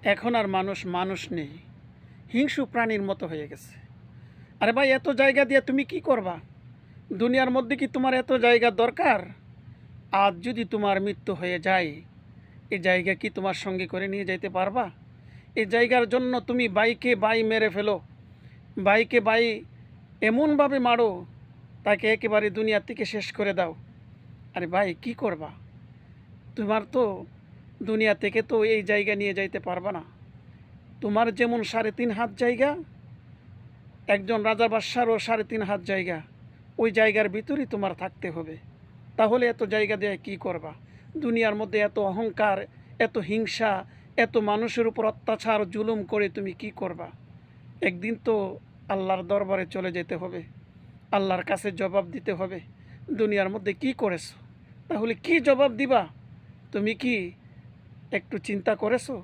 এখন আর মানুষ মানুষ নেই, হিংস্র প্রাণীর মতো হয়ে গেছে। আরে ভাই, এত জায়গা দিয়ে তুমি কি করবা? দুনিয়ার মধ্যে কি তোমার এত জায়গা দরকার? আজ যদি তোমার মৃত্যু হয়ে যায়, এই জায়গা কি তোমার সঙ্গে করে নিয়ে যাইতে পারবা? এই জায়গার জন্য তুমি বাইকে বাই মেরে ফেলো, বাইকে বাই এমনভাবে মারো, তাকে একেবারে দুনিয়া থেকে শেষ করে দাও। আরে ভাই, কি করবা? তোমার তো দুনিয়া থেকে তো এই জায়গা নিয়ে যাইতে পারবা না। তোমার যেমন 3.5 হাত জায়গা, একজন রাজা বাদশারও 3.5 হাত জায়গা, ওই জায়গার ভিতরেই তোমার থাকতে হবে। তাহলে এত জায়গা দিয়ে কী করবা? দুনিয়ার মধ্যে এত অহংকার, এত হিংসা, এত মানুষের উপর অত্যাচার জুলুম করে তুমি কি করবা? একদিন তো আল্লাহর দরবারে চলে যেতে হবে, আল্লাহর কাছে জবাব দিতে হবে। দুনিয়ার মধ্যে কি করেছো? তাহলে কি জবাব দিবা? তুমি কি একটু চিন্তা করেছো?